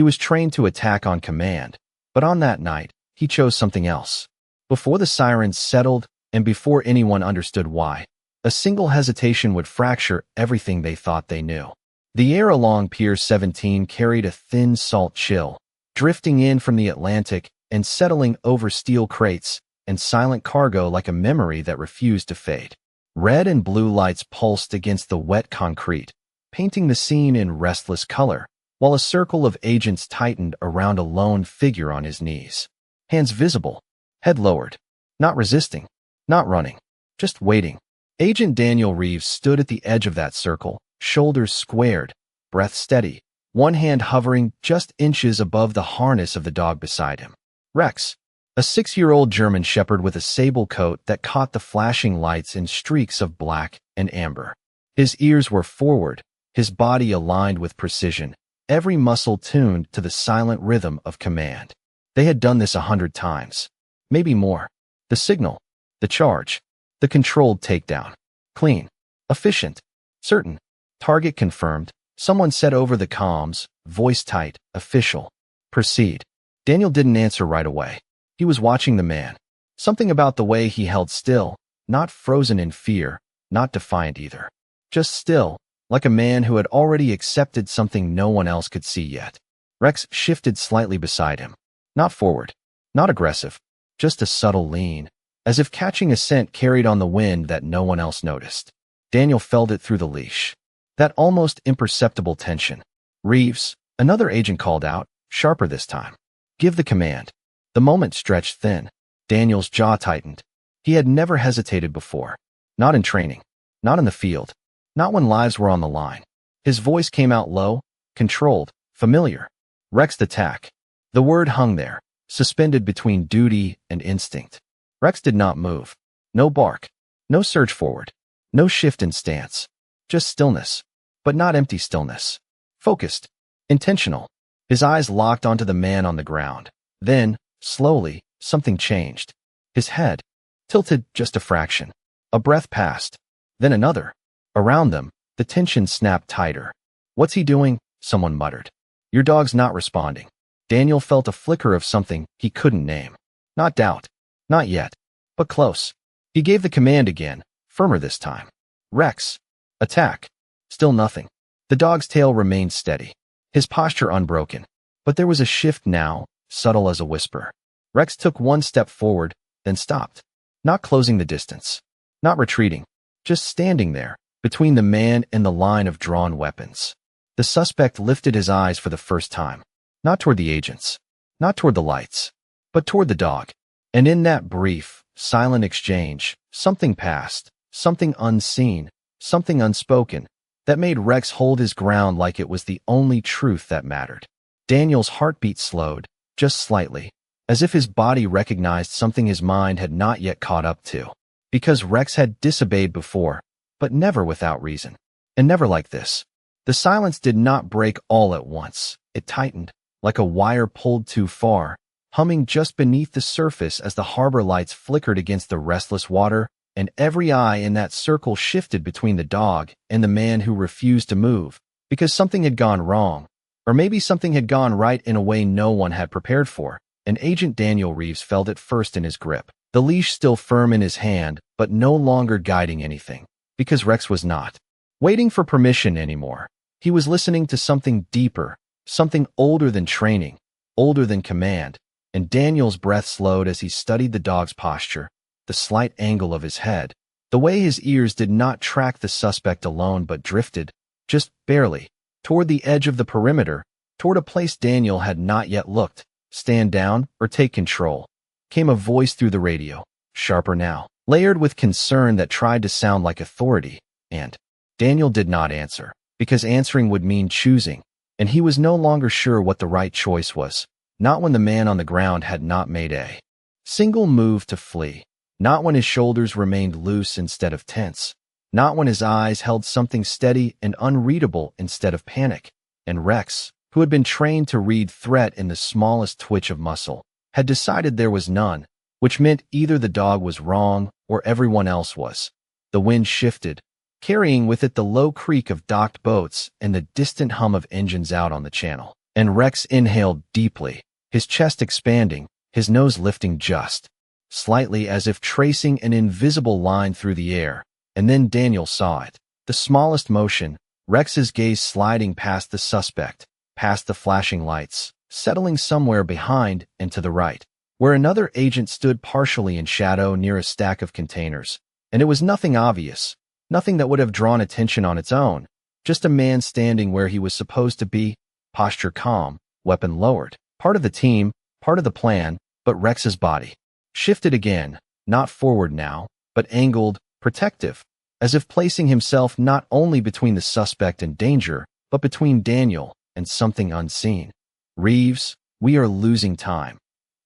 He was trained to attack on command, but on that night, he chose something else. Before the sirens settled and before anyone understood why, a single hesitation would fracture everything they thought they knew. The air along Pier 17 carried a thin salt chill, drifting in from the Atlantic and settling over steel crates and silent cargo like a memory that refused to fade. Red and blue lights pulsed against the wet concrete, painting the scene in restless color, while a circle of agents tightened around a lone figure on his knees. Hands visible, head lowered, not resisting, not running, just waiting. Agent Daniel Reeves stood at the edge of that circle, shoulders squared, breath steady, one hand hovering just inches above the harness of the dog beside him. Rex, a 6-year-old German shepherd with a sable coat that caught the flashing lights in streaks of black and amber. His ears were forward, his body aligned with precision, every muscle tuned to the silent rhythm of command. They had done this 100 times, maybe more. The signal, the charge, the controlled takedown. Clean, efficient, certain. Target confirmed. Someone said over the comms, voice tight, official. Proceed. Daniel didn't answer right away. He was watching the man. Something about the way he held still, not frozen in fear, not defiant either. Just still, like a man who had already accepted something no one else could see yet. Rex shifted slightly beside him. Not forward, not aggressive, just a subtle lean, as if catching a scent carried on the wind that no one else noticed. Daniel felt it through the leash. That almost imperceptible tension. Reeves, another agent called out, sharper this time. Give the command. The moment stretched thin. Daniel's jaw tightened. He had never hesitated before. Not in training. Not in the field. Not when lives were on the line. His voice came out low, controlled, familiar. Rex attack. The word hung there, suspended between duty and instinct. Rex did not move. No bark. No surge forward. No shift in stance. Just stillness. But not empty stillness. Focused. Intentional. His eyes locked onto the man on the ground. Then, slowly, something changed. His head tilted just a fraction. A breath passed. Then another. Around them, the tension snapped tighter. What's he doing? Someone muttered. Your dog's not responding. Daniel felt a flicker of something he couldn't name. Not doubt. Not yet. But close. He gave the command again, firmer this time. Rex. Attack. Still nothing. The dog's tail remained steady, his posture unbroken. But there was a shift now, subtle as a whisper. Rex took one step forward, then stopped. Not closing the distance. Not retreating. Just standing there, between the man and the line of drawn weapons. The suspect lifted his eyes for the first time. Not toward the agents. Not toward the lights. But toward the dog. And in that brief, silent exchange, something passed. Something unseen. Something unspoken. That made Rex hold his ground like it was the only truth that mattered. Daniel's heartbeat slowed, just slightly, as if his body recognized something his mind had not yet caught up to. Because Rex had disobeyed before, but never without reason. And never like this. The silence did not break all at once. It tightened, like a wire pulled too far, humming just beneath the surface as the harbor lights flickered against the restless water, and every eye in that circle shifted between the dog and the man who refused to move, because something had gone wrong, or maybe something had gone right in a way no one had prepared for, and Agent Daniel Reeves felt it first in his grip, the leash still firm in his hand, but no longer guiding anything, because Rex was not waiting for permission anymore. He was listening to something deeper, something older than training, older than command, and Daniel's breath slowed as he studied the dog's posture, the slight angle of his head, the way his ears did not track the suspect alone but drifted, just barely, toward the edge of the perimeter, toward a place Daniel had not yet looked. Stand down or take control. Came a voice through the radio, sharper now, layered with concern that tried to sound like authority, and Daniel did not answer, because answering would mean choosing, and he was no longer sure what the right choice was, not when the man on the ground had not made a single move to flee. Not when his shoulders remained loose instead of tense. Not when his eyes held something steady and unreadable instead of panic. And Rex, who had been trained to read threat in the smallest twitch of muscle, had decided there was none, which meant either the dog was wrong or everyone else was. The wind shifted, carrying with it the low creak of docked boats and the distant hum of engines out on the channel. And Rex inhaled deeply, his chest expanding, his nose lifting just slightly as if tracing an invisible line through the air. And then Daniel saw it. The smallest motion, Rex's gaze sliding past the suspect, past the flashing lights, settling somewhere behind and to the right, where another agent stood partially in shadow near a stack of containers. And it was nothing obvious, nothing that would have drawn attention on its own, just a man standing where he was supposed to be, posture calm, weapon lowered. Part of the team, part of the plan, but Rex's body shifted again, not forward now, but angled, protective, as if placing himself not only between the suspect and danger, but between Daniel and something unseen. "Reeves, we are losing time."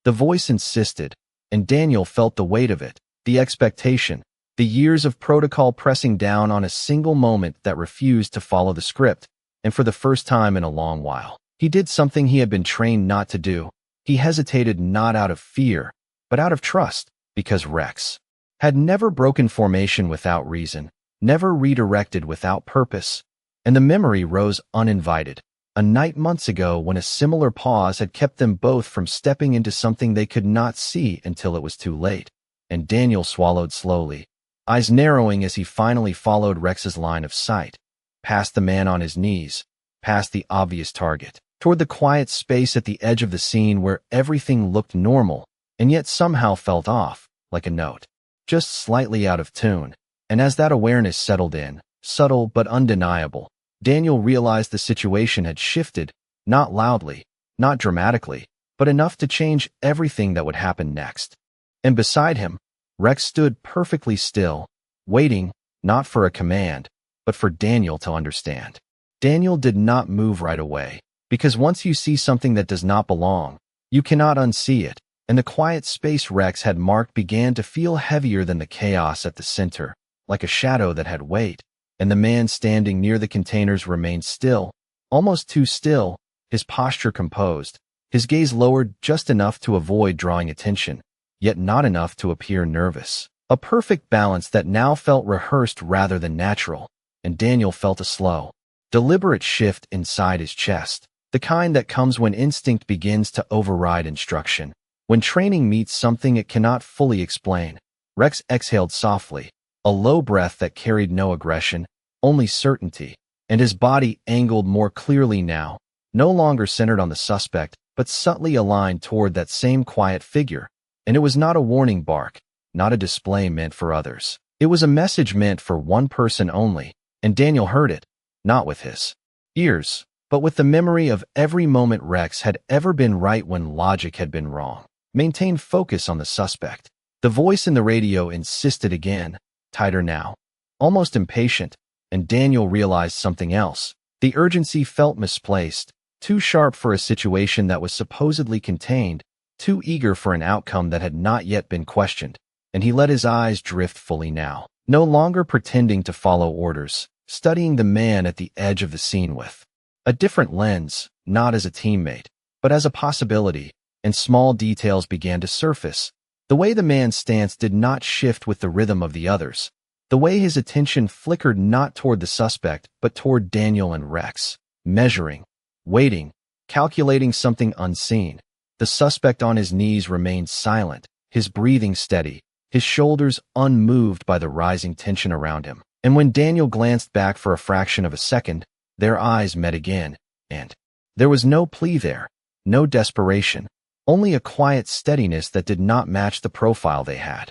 The voice insisted, and Daniel felt the weight of it, the expectation, the years of protocol pressing down on a single moment that refused to follow the script, and for the first time in a long while, he did something he had been trained not to do. He hesitated not out of fear, but out of trust, because Rex had never broken formation without reason, never redirected without purpose, and the memory rose uninvited. A night months ago when a similar pause had kept them both from stepping into something they could not see until it was too late. And Daniel swallowed slowly, eyes narrowing as he finally followed Rex's line of sight, past the man on his knees, past the obvious target, toward the quiet space at the edge of the scene where everything looked normal, and yet somehow felt off, like a note, just slightly out of tune. And as that awareness settled in, subtle but undeniable, Daniel realized the situation had shifted, not loudly, not dramatically, but enough to change everything that would happen next. And beside him, Rex stood perfectly still, waiting, not for a command, but for Daniel to understand. Daniel did not move right away, because once you see something that does not belong, you cannot unsee it. And the quiet space Rex had marked began to feel heavier than the chaos at the center, like a shadow that had weight. And the man standing near the containers remained still, almost too still, his posture composed, his gaze lowered just enough to avoid drawing attention, yet not enough to appear nervous. A perfect balance that now felt rehearsed rather than natural. And Daniel felt a slow, deliberate shift inside his chest, the kind that comes when instinct begins to override instruction. When training meets something it cannot fully explain. Rex exhaled softly, a low breath that carried no aggression, only certainty, and his body angled more clearly now, no longer centered on the suspect, but subtly aligned toward that same quiet figure. And it was not a warning bark, not a display meant for others. It was a message meant for one person only, and Daniel heard it, not with his ears, but with the memory of every moment Rex had ever been right when logic had been wrong. Maintain focus on the suspect. The voice in the radio insisted again, tighter now, almost impatient, and Daniel realized something else. The urgency felt misplaced, too sharp for a situation that was supposedly contained, too eager for an outcome that had not yet been questioned. And he let his eyes drift fully now, no longer pretending to follow orders, studying the man at the edge of the scene with a different lens, not as a teammate, but as a possibility. And small details began to surface. The way the man's stance did not shift with the rhythm of the others. The way his attention flickered not toward the suspect, but toward Daniel and Rex, measuring, waiting, calculating something unseen. The suspect on his knees remained silent, his breathing steady, his shoulders unmoved by the rising tension around him. And when Daniel glanced back for a fraction of a second, their eyes met again, and there was no plea there, no desperation. Only a quiet steadiness that did not match the profile they had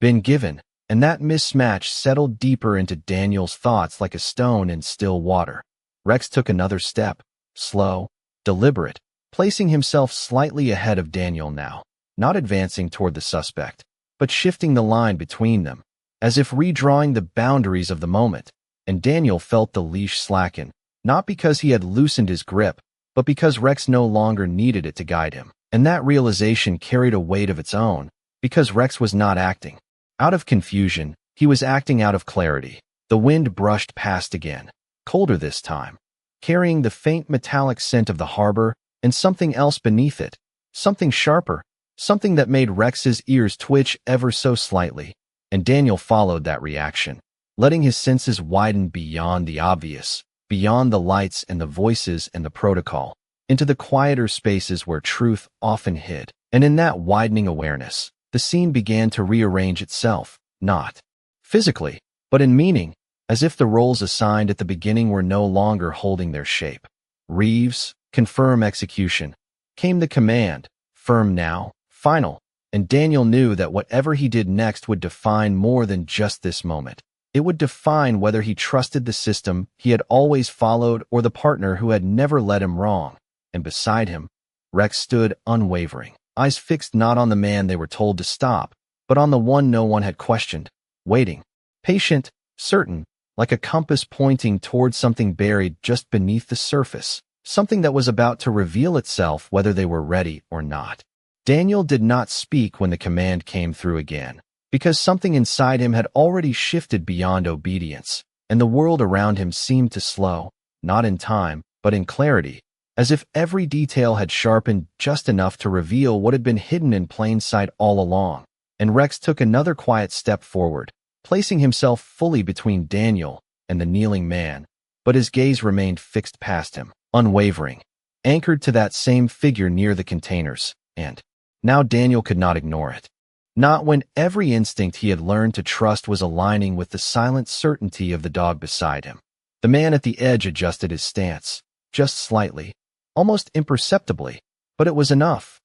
been given, and that mismatch settled deeper into Daniel's thoughts like a stone in still water. Rex took another step, slow, deliberate, placing himself slightly ahead of Daniel now, not advancing toward the suspect, but shifting the line between them, as if redrawing the boundaries of the moment. And Daniel felt the leash slacken, not because he had loosened his grip, but because Rex no longer needed it to guide him. And that realization carried a weight of its own, because Rex was not acting out of confusion, he was acting out of clarity. The wind brushed past again, colder this time, carrying the faint metallic scent of the harbor and something else beneath it, something sharper, something that made Rex's ears twitch ever so slightly. And Daniel followed that reaction, letting his senses widen beyond the obvious, beyond the lights and the voices and the protocol. into the quieter spaces where truth often hid. And in that widening awareness, the scene began to rearrange itself, not physically, but in meaning, as if the roles assigned at the beginning were no longer holding their shape. Reeves, confirm execution. Came the command, firm now, final, and Daniel knew that whatever he did next would define more than just this moment. It would define whether he trusted the system he had always followed or the partner who had never led him wrong. And beside him, Rex stood unwavering, eyes fixed not on the man they were told to stop, but on the one no one had questioned, waiting, patient, certain, like a compass pointing towards something buried just beneath the surface, something that was about to reveal itself whether they were ready or not. Daniel did not speak when the command came through again, because something inside him had already shifted beyond obedience, and the world around him seemed to slow, not in time, but in clarity, as if every detail had sharpened just enough to reveal what had been hidden in plain sight all along. And Rex took another quiet step forward, placing himself fully between Daniel and the kneeling man, but his gaze remained fixed past him, unwavering, anchored to that same figure near the containers, and now Daniel could not ignore it. Not when every instinct he had learned to trust was aligning with the silent certainty of the dog beside him. The man at the edge adjusted his stance, just slightly, almost imperceptibly, but it was enough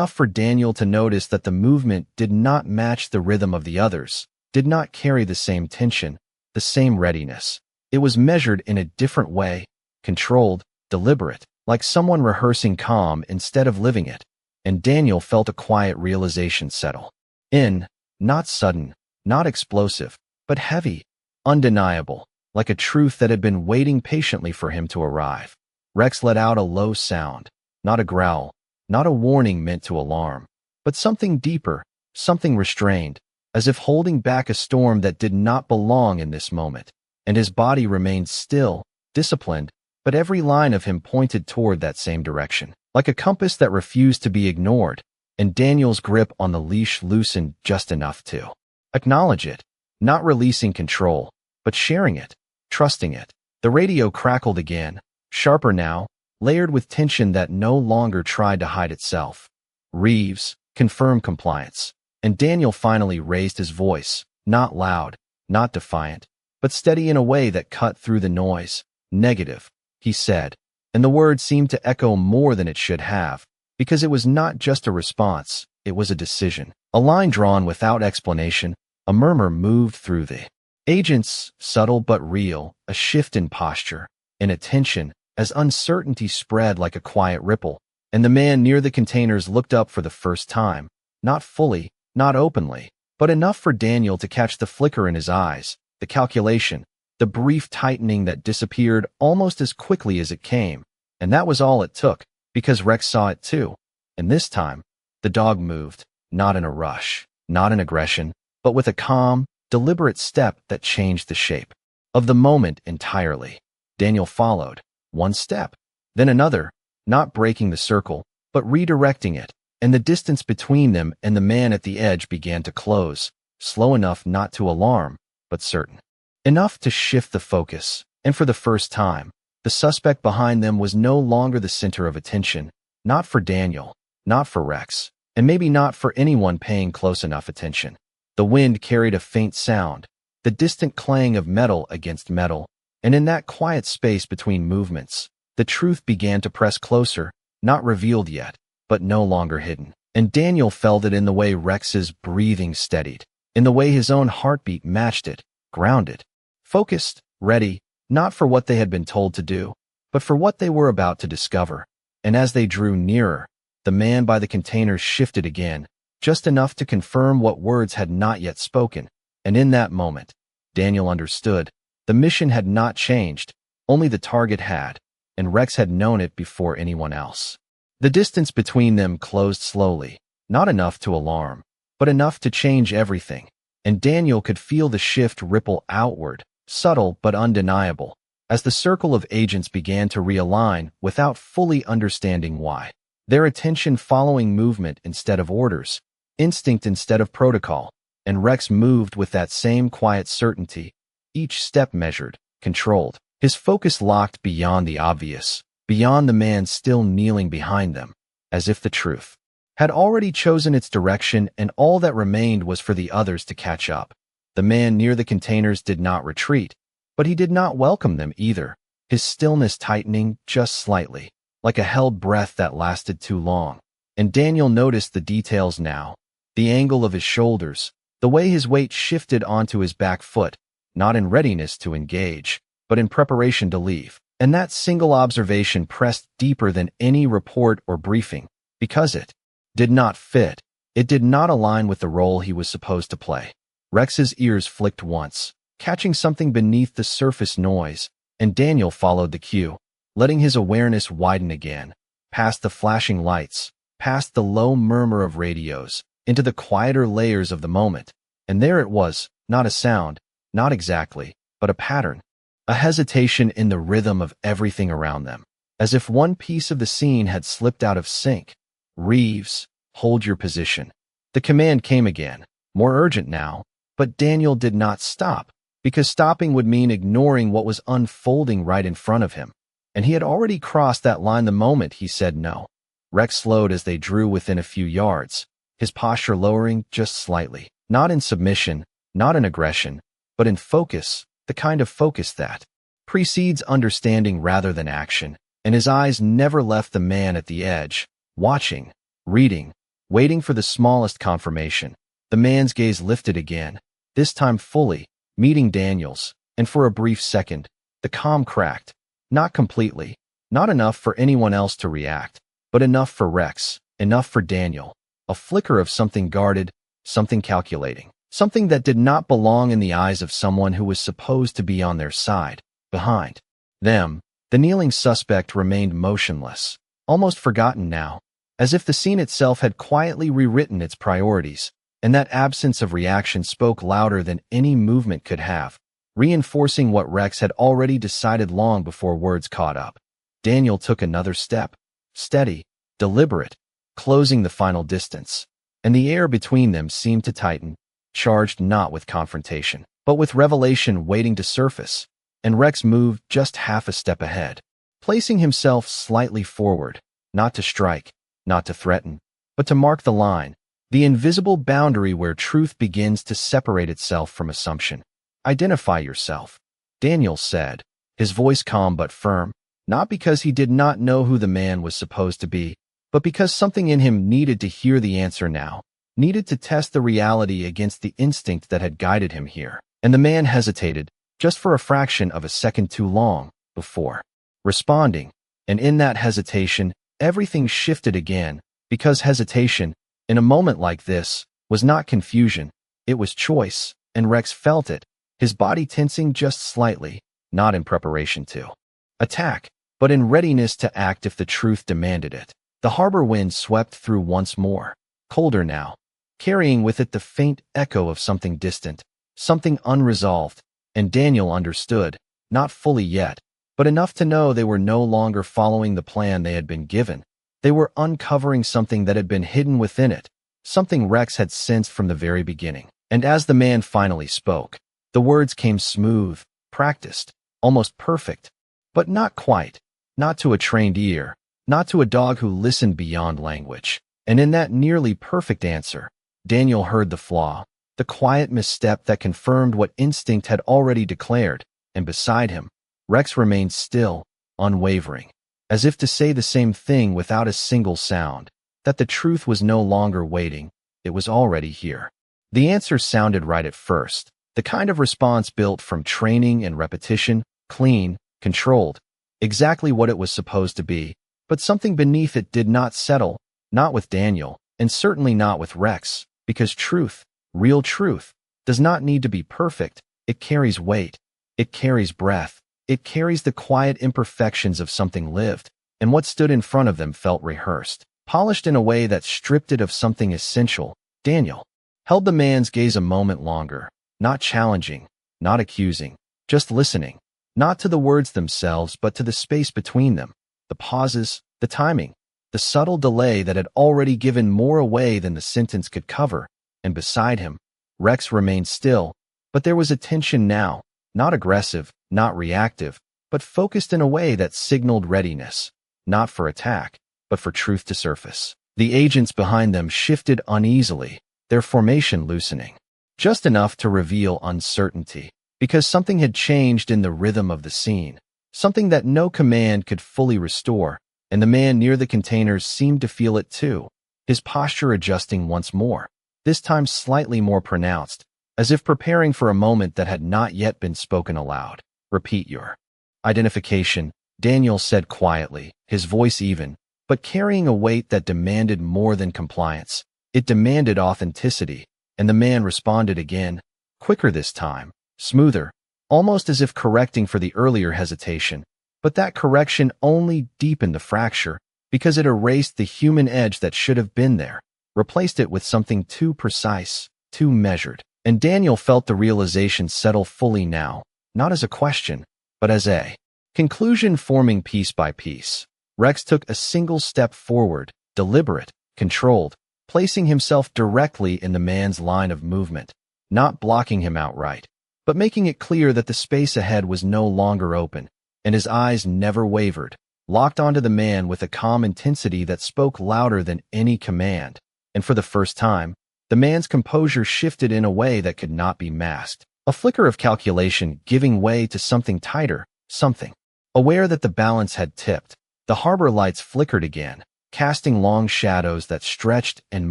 for Daniel to notice that the movement did not match the rhythm of the others, did not carry the same tension, the same readiness. It was measured in a different way, controlled, deliberate, like someone rehearsing calm instead of living it. And Daniel felt a quiet realization settle in, not sudden, not explosive, but heavy, undeniable, like a truth that had been waiting patiently for him to arrive. Rex let out a low sound, not a growl, not a warning meant to alarm, but something deeper, something restrained, as if holding back a storm that did not belong in this moment. And his body remained still, disciplined, but every line of him pointed toward that same direction, like a compass that refused to be ignored, and Daniel's grip on the leash loosened just enough to acknowledge it, not releasing control, but sharing it, trusting it. The radio crackled again, sharper now, layered with tension that no longer tried to hide itself. Reeves, confirm compliance. And Daniel finally raised his voice, not loud, not defiant, but steady in a way that cut through the noise. Negative, he said, and the word seemed to echo more than it should have, because it was not just a response, it was a decision. A line drawn without explanation, a murmur moved through the agents, subtle but real, a shift in posture, an attention, as uncertainty spread like a quiet ripple, and the man near the containers looked up for the first time, not fully, not openly, but enough for Daniel to catch the flicker in his eyes, the calculation, the brief tightening that disappeared almost as quickly as it came. And that was all it took, because Rex saw it too. And this time, the dog moved, not in a rush, not in aggression, but with a calm, deliberate step that changed the shape of the moment entirely. Daniel followed, one step, then another, not breaking the circle, but redirecting it, and the distance between them and the man at the edge began to close, slow enough not to alarm, but certain enough to shift the focus. And for the first time, the suspect behind them was no longer the center of attention, not for Daniel, not for Rex, and maybe not for anyone paying close enough attention. The wind carried a faint sound, the distant clang of metal against metal, and in that quiet space between movements, the truth began to press closer, not revealed yet, but no longer hidden. And Daniel felt it in the way Rex's breathing steadied, in the way his own heartbeat matched it, grounded, focused, ready, not for what they had been told to do, but for what they were about to discover. And as they drew nearer, the man by the containers shifted again, just enough to confirm what words had not yet spoken. And in that moment, Daniel understood. The mission had not changed, only the target had, and Rex had known it before anyone else. The distance between them closed slowly, not enough to alarm, but enough to change everything, and Daniel could feel the shift ripple outward, subtle but undeniable, as the circle of agents began to realign without fully understanding why. Their attention following movement instead of orders, instinct instead of protocol, and Rex moved with that same quiet certainty, each step measured, controlled, his focus locked beyond the obvious, beyond the man still kneeling behind them, as if the truth had already chosen its direction and all that remained was for the others to catch up. The man near the containers did not retreat, but he did not welcome them either, his stillness tightening just slightly, like a held breath that lasted too long. And Daniel noticed the details now, the angle of his shoulders, the way his weight shifted onto his back foot, not in readiness to engage, but in preparation to leave. And that single observation pressed deeper than any report or briefing, because it did not fit. It did not align with the role he was supposed to play. Rex's ears flicked once, catching something beneath the surface noise, and Daniel followed the cue, letting his awareness widen again, past the flashing lights, past the low murmur of radios, into the quieter layers of the moment. And there it was, not a sound, not exactly, but a pattern, a hesitation in the rhythm of everything around them, as if one piece of the scene had slipped out of sync. Reeves, hold your position. The command came again, more urgent now, but Daniel did not stop, because stopping would mean ignoring what was unfolding right in front of him. And he had already crossed that line the moment he said no. Rex slowed as they drew within a few yards, his posture lowering just slightly, not in submission, not in aggression, but in focus, the kind of focus that precedes understanding rather than action, and his eyes never left the man at the edge, watching, reading, waiting for the smallest confirmation. The man's gaze lifted again, this time fully, meeting Daniel's, and for a brief second, the calm cracked, not completely, not enough for anyone else to react, but enough for Rex, enough for Daniel, a flicker of something guarded, something calculating, something that did not belong in the eyes of someone who was supposed to be on their side. Behind them, the kneeling suspect remained motionless, almost forgotten now, as if the scene itself had quietly rewritten its priorities, and that absence of reaction spoke louder than any movement could have, reinforcing what Rex had already decided long before words caught up. Daniel took another step, steady, deliberate, closing the final distance, and the air between them seemed to tighten, charged not with confrontation, but with revelation waiting to surface. And Rex moved just half a step ahead, placing himself slightly forward, not to strike, not to threaten, but to mark the line, the invisible boundary where truth begins to separate itself from assumption. Identify yourself, Daniel said, his voice calm but firm, not because he did not know who the man was supposed to be, but because something in him needed to hear the answer now, needed to test the reality against the instinct that had guided him here. And the man hesitated, just for a fraction of a second too long, before responding. And in that hesitation, everything shifted again, because hesitation, in a moment like this, was not confusion, it was choice, and Rex felt it, his body tensing just slightly, not in preparation to attack, but in readiness to act if the truth demanded it. The harbor wind swept through once more, colder now, carrying with it the faint echo of something distant, something unresolved, and Daniel understood, not fully yet, but enough to know they were no longer following the plan they had been given. They were uncovering something that had been hidden within it, something Rex had sensed from the very beginning. And as the man finally spoke, the words came smooth, practiced, almost perfect, but not quite, not to a trained ear, not to a dog who listened beyond language. And in that nearly perfect answer, Daniel heard the flaw, the quiet misstep that confirmed what instinct had already declared, and beside him, Rex remained still, unwavering, as if to say the same thing without a single sound, that the truth was no longer waiting, it was already here. The answer sounded right at first, the kind of response built from training and repetition, clean, controlled, exactly what it was supposed to be, but something beneath it did not settle, not with Daniel, and certainly not with Rex, because truth, real truth, does not need to be perfect, it carries weight, it carries breath, it carries the quiet imperfections of something lived, and what stood in front of them felt rehearsed, polished in a way that stripped it of something essential. Daniel held the man's gaze a moment longer, not challenging, not accusing, just listening, not to the words themselves but to the space between them, the pauses, the timing, the subtle delay that had already given more away than the sentence could cover. And beside him, Rex remained still, but there was a tension now, not aggressive, not reactive, but focused in a way that signaled readiness, not for attack, but for truth to surface. The agents behind them shifted uneasily, their formation loosening, just enough to reveal uncertainty, because something had changed in the rhythm of the scene, something that no command could fully restore, and the man near the containers seemed to feel it too, his posture adjusting once more, this time slightly more pronounced, as if preparing for a moment that had not yet been spoken aloud. "Repeat your identification," Daniel said quietly, his voice even, but carrying a weight that demanded more than compliance. It demanded authenticity, and the man responded again, quicker this time, smoother, almost as if correcting for the earlier hesitation. But that correction only deepened the fracture, because it erased the human edge that should have been there, replaced it with something too precise, too measured. And Daniel felt the realization settle fully now, not as a question, but as a conclusion forming piece by piece. Rex took a single step forward, deliberate, controlled, placing himself directly in the man's line of movement, not blocking him outright, but making it clear that the space ahead was no longer open, and his eyes never wavered, locked onto the man with a calm intensity that spoke louder than any command. And for the first time, the man's composure shifted in a way that could not be masked, a flicker of calculation giving way to something tighter, something. Aware that the balance had tipped, the harbor lights flickered again, casting long shadows that stretched and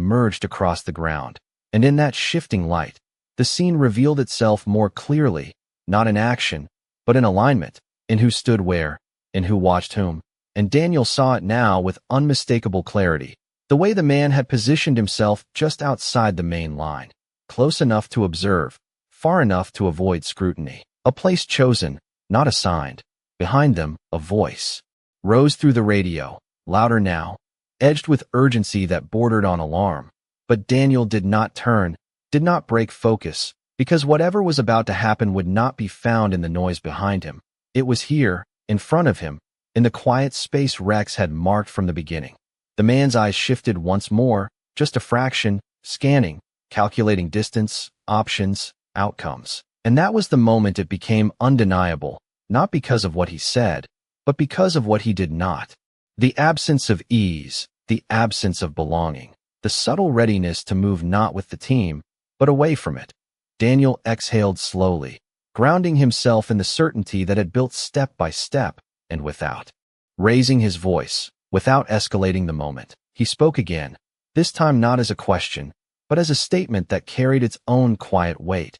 merged across the ground. And in that shifting light, the scene revealed itself more clearly, not in action, but in alignment, in who stood where, in who watched whom. And Daniel saw it now with unmistakable clarity, the way the man had positioned himself just outside the main line, close enough to observe, far enough to avoid scrutiny. A place chosen, not assigned. Behind them, a voice rose through the radio, louder now, edged with urgency that bordered on alarm. But Daniel did not turn, did not break focus, because whatever was about to happen would not be found in the noise behind him. It was here, in front of him, in the quiet space Rex had marked from the beginning. The man's eyes shifted once more, just a fraction, scanning, calculating distance, options, outcomes. And that was the moment it became undeniable, not because of what he said, but because of what he did not. The absence of ease, the absence of belonging, the subtle readiness to move not with the team, but away from it. Daniel exhaled slowly, grounding himself in the certainty that had built step by step, and without raising his voice, without escalating the moment, he spoke again, this time not as a question, but as a statement that carried its own quiet weight.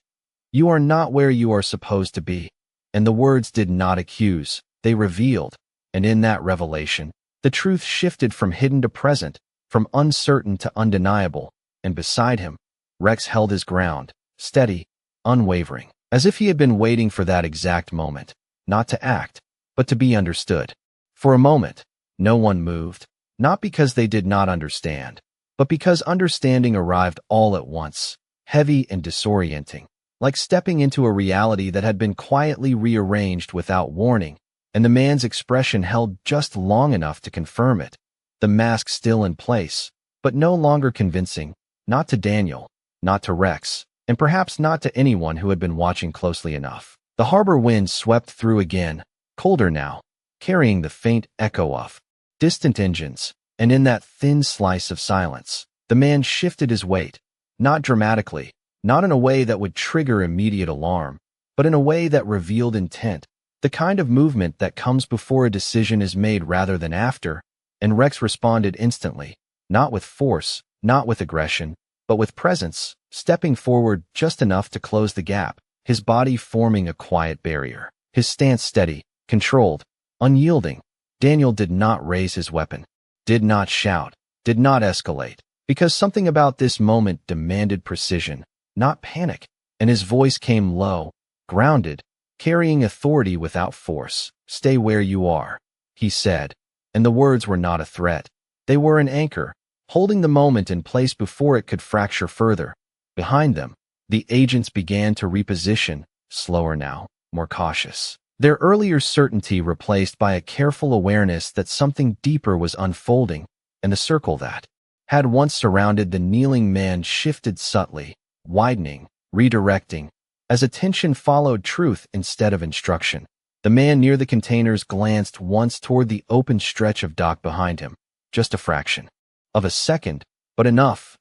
"You are not where you are supposed to be." And the words did not accuse, they revealed. And in that revelation, the truth shifted from hidden to present, from uncertain to undeniable. And beside him, Rex held his ground, steady, unwavering, as if he had been waiting for that exact moment, not to act, but to be understood. For a moment, no one moved, not because they did not understand, but because understanding arrived all at once, heavy and disorienting, like stepping into a reality that had been quietly rearranged without warning. And the man's expression held just long enough to confirm it, the mask still in place, but no longer convincing, not to Daniel, not to Rex, and perhaps not to anyone who had been watching closely enough. The harbor wind swept through again, colder now, carrying the faint echo of distant engines, and in that thin slice of silence, the man shifted his weight, not dramatically, not in a way that would trigger immediate alarm, but in a way that revealed intent, the kind of movement that comes before a decision is made rather than after. And Rex responded instantly, not with force, not with aggression, but with presence, stepping forward just enough to close the gap, his body forming a quiet barrier, his stance steady, controlled, unyielding. Daniel did not raise his weapon, did not shout, did not escalate, because something about this moment demanded precision, not panic, and his voice came low, grounded, carrying authority without force. "Stay where you are," he said, and the words were not a threat. They were an anchor, holding the moment in place before it could fracture further. Behind them, the agents began to reposition, slower now, more cautious. Their earlier certainty replaced by a careful awareness that something deeper was unfolding, and the circle that had once surrounded the kneeling man shifted subtly, widening, redirecting, as attention followed truth instead of instruction. The man near the containers glanced once toward the open stretch of dock behind him. Just a fraction of a second, but enough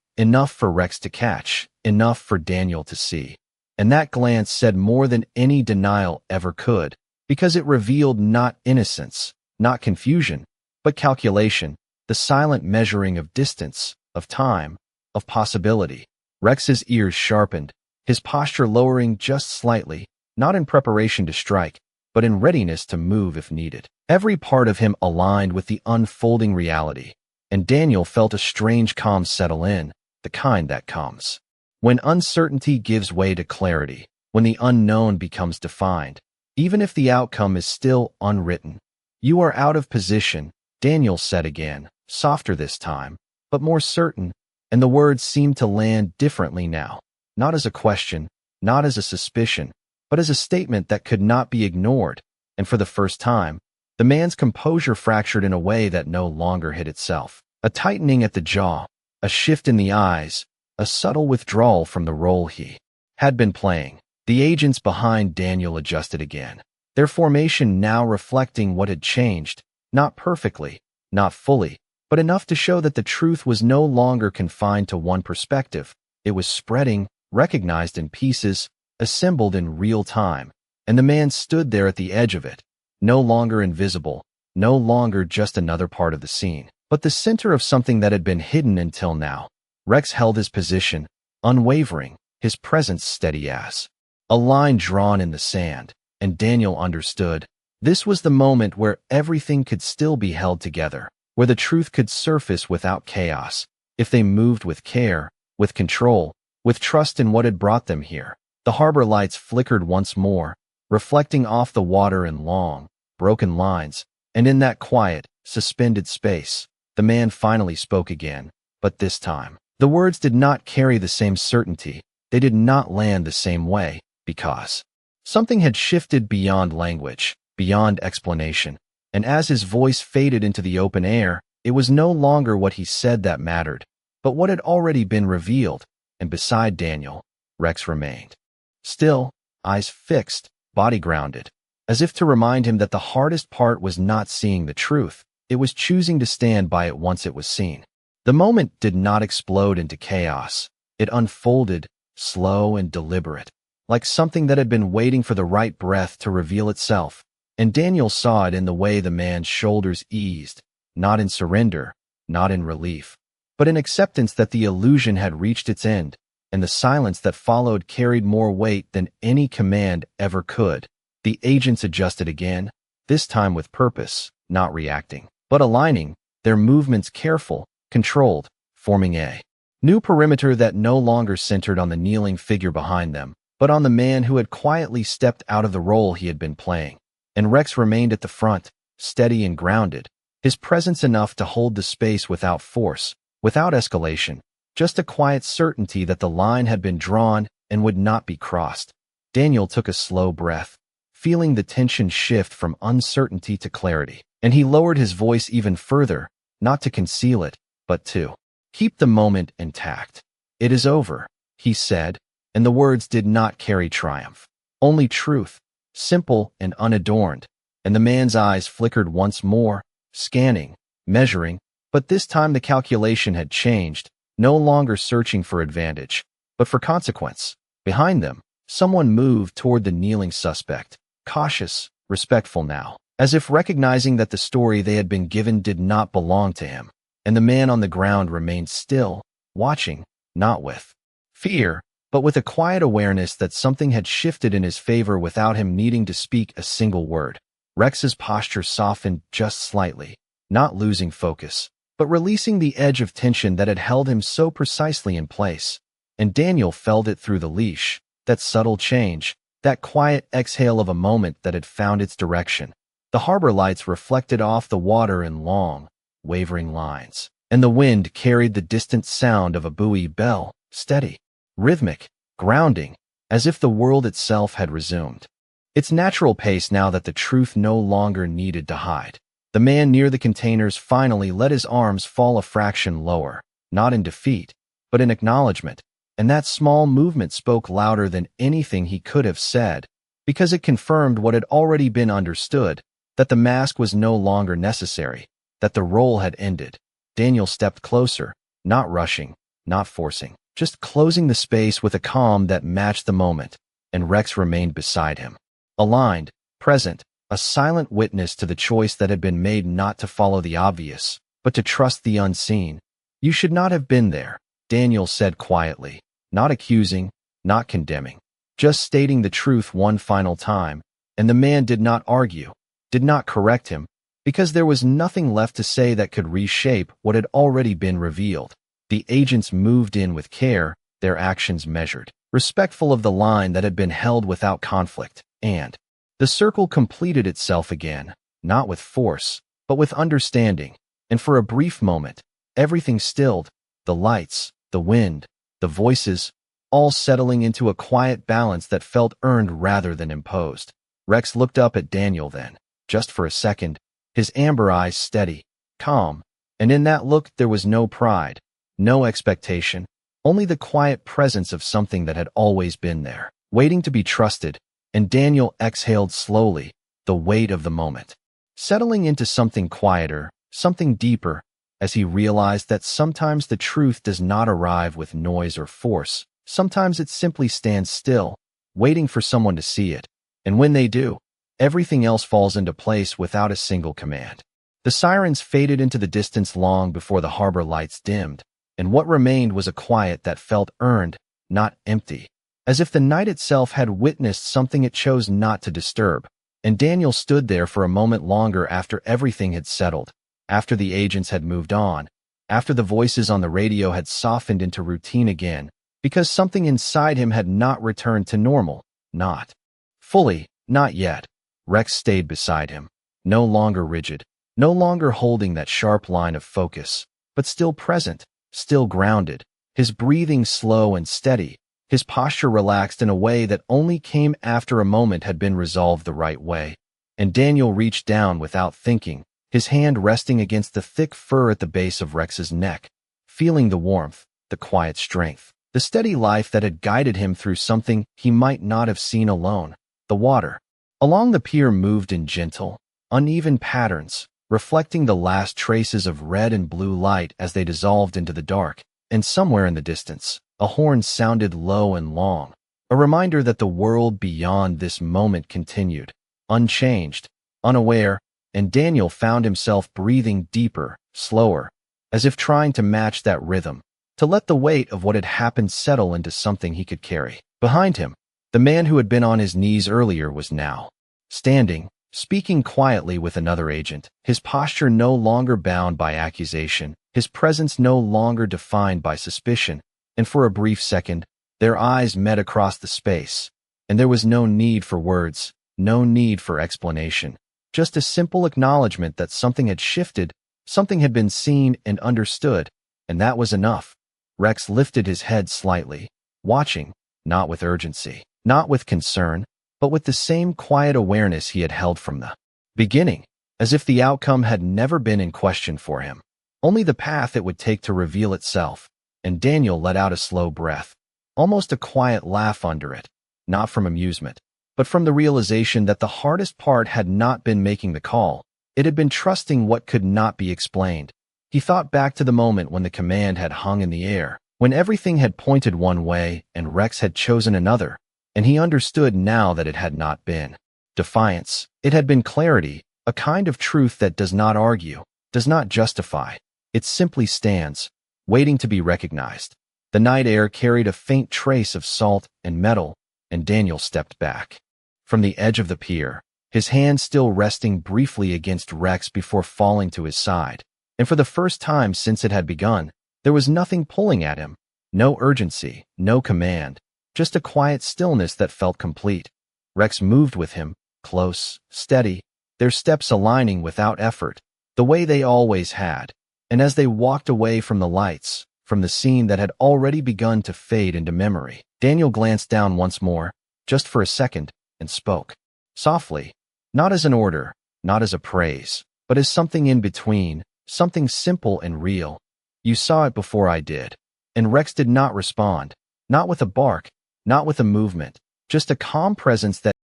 for Rex to catch, enough for Daniel to see. And that glance said more than any denial ever could, because it revealed not innocence, not confusion, but calculation, the silent measuring of distance, of time, of possibility. Rex's ears sharpened, his posture lowering just slightly, not in preparation to strike, but in readiness to move if needed. Every part of him aligned with the unfolding reality, and Daniel felt a strange calm settle in, the kind that comes when uncertainty gives way to clarity, when the unknown becomes defined, even if the outcome is still unwritten. "You are out of position," Daniel said again, softer this time, but more certain, and the words seemed to land differently now, not as a question, not as a suspicion, but as a statement that could not be ignored, and for the first time, the man's composure fractured in a way that no longer hid itself. A tightening at the jaw, a shift in the eyes, a subtle withdrawal from the role he had been playing. The agents behind Daniel adjusted again, their formation now reflecting what had changed, not perfectly, not fully, but enough to show that the truth was no longer confined to one perspective. It was spreading, recognized in pieces, assembled in real time, and the man stood there at the edge of it, no longer invisible, no longer just another part of the scene, but the center of something that had been hidden until now. Rex held his position, unwavering, his presence steady as a line drawn in the sand, and Daniel understood. This was the moment where everything could still be held together, where the truth could surface without chaos, if they moved with care, with control, with trust in what had brought them here. The harbor lights flickered once more, reflecting off the water in long, broken lines, and in that quiet, suspended space, the man finally spoke again, but this time, the words did not carry the same certainty, they did not land the same way, because something had shifted beyond language, beyond explanation, and as his voice faded into the open air, it was no longer what he said that mattered, but what had already been revealed, and beside Daniel, Rex remained. Still, eyes fixed, body grounded, as if to remind him that the hardest part was not seeing the truth, it was choosing to stand by it once it was seen. The moment did not explode into chaos. It unfolded, slow and deliberate, like something that had been waiting for the right breath to reveal itself, and Daniel saw it in the way the man's shoulders eased, not in surrender, not in relief, but in acceptance that the illusion had reached its end, and the silence that followed carried more weight than any command ever could. The agents adjusted again, this time with purpose, not reacting, but aligning, their movements careful, controlled, forming a new perimeter that no longer centered on the kneeling figure behind them, but on the man who had quietly stepped out of the role he had been playing. And Rex remained at the front, steady and grounded, his presence enough to hold the space without force, without escalation, just a quiet certainty that the line had been drawn and would not be crossed. Daniel took a slow breath, feeling the tension shift from uncertainty to clarity, and he lowered his voice even further, not to conceal it, but to keep the moment intact. "It is over," he said, and the words did not carry triumph, only truth, simple and unadorned, and the man's eyes flickered once more, scanning, measuring, but this time the calculation had changed, no longer searching for advantage, but for consequence. Behind them, someone moved toward the kneeling suspect, cautious, respectful now, as if recognizing that the story they had been given did not belong to him, and the man on the ground remained still, watching, not with fear, but with a quiet awareness that something had shifted in his favor without him needing to speak a single word. Rex's posture softened just slightly, not losing focus, but releasing the edge of tension that had held him so precisely in place. And Daniel felt it through the leash, that subtle change, that quiet exhale of a moment that had found its direction. The harbor lights reflected off the water in long, wavering lines, and the wind carried the distant sound of a buoy bell, steady, rhythmic, grounding, as if the world itself had resumed its natural pace now that the truth no longer needed to hide. The man near the containers finally let his arms fall a fraction lower, not in defeat, but in acknowledgement, and that small movement spoke louder than anything he could have said, because it confirmed what had already been understood, that the mask was no longer necessary, that the role had ended. Daniel stepped closer, not rushing, not forcing, just closing the space with a calm that matched the moment, and Rex remained beside him. Aligned, present, a silent witness to the choice that had been made not to follow the obvious, but to trust the unseen. "You should not have been there," Daniel said quietly, not accusing, not condemning, just stating the truth one final time, and the man did not argue, did not correct him, because there was nothing left to say that could reshape what had already been revealed. The agents moved in with care, their actions measured, respectful of the line that had been held without conflict, and the circle completed itself again, not with force, but with understanding, and for a brief moment, everything stilled, the lights, the wind, the voices, all settling into a quiet balance that felt earned rather than imposed. Rex looked up at Daniel then, just for a second, his amber eyes steady, calm, and in that look there was no pride, no expectation, only the quiet presence of something that had always been there, waiting to be trusted, and Daniel exhaled slowly, the weight of the moment, settling into something quieter, something deeper, as he realized that sometimes the truth does not arrive with noise or force, sometimes it simply stands still, waiting for someone to see it, and when they do, everything else falls into place without a single command. The sirens faded into the distance long before the harbor lights dimmed, and what remained was a quiet that felt earned, not empty, as if the night itself had witnessed something it chose not to disturb. And Daniel stood there for a moment longer after everything had settled, after the agents had moved on, after the voices on the radio had softened into routine again, because something inside him had not returned to normal, not fully, not yet. Rex stayed beside him, no longer rigid, no longer holding that sharp line of focus, but still present, still grounded, his breathing slow and steady, his posture relaxed in a way that only came after a moment had been resolved the right way. And Daniel reached down without thinking, his hand resting against the thick fur at the base of Rex's neck, feeling the warmth, the quiet strength, the steady life that had guided him through something he might not have seen alone. The water along the pier moved in gentle, uneven patterns, reflecting the last traces of red and blue light as they dissolved into the dark, and somewhere in the distance, a horn sounded low and long, a reminder that the world beyond this moment continued, unchanged, unaware, and Daniel found himself breathing deeper, slower, as if trying to match that rhythm, to let the weight of what had happened settle into something he could carry. Behind him, the man who had been on his knees earlier was now standing, speaking quietly with another agent, his posture no longer bound by accusation, his presence no longer defined by suspicion, and for a brief second, their eyes met across the space, and there was no need for words, no need for explanation, just a simple acknowledgement that something had shifted, something had been seen and understood, and that was enough. Rex lifted his head slightly, watching, not with urgency, not with concern, but with the same quiet awareness he had held from the beginning, as if the outcome had never been in question for him, only the path it would take to reveal itself. And Daniel let out a slow breath, almost a quiet laugh under it, not from amusement, but from the realization that the hardest part had not been making the call, it had been trusting what could not be explained. He thought back to the moment when the command had hung in the air, when everything had pointed one way and Rex had chosen another, and he understood now that it had not been defiance, it had been clarity, a kind of truth that does not argue, does not justify, it simply stands, waiting to be recognized. The night air carried a faint trace of salt and metal, and Daniel stepped back from the edge of the pier, his hand still resting briefly against Rex before falling to his side. And for the first time since it had begun, there was nothing pulling at him, no urgency, no command, just a quiet stillness that felt complete. Rex moved with him, close, steady, their steps aligning without effort, the way they always had. And as they walked away from the lights, from the scene that had already begun to fade into memory, Daniel glanced down once more, just for a second, and spoke. Softly, not as an order, not as a praise, but as something in between, something simple and real. "You saw it before I did." And Rex did not respond, not with a bark, not with a movement, just a calm presence that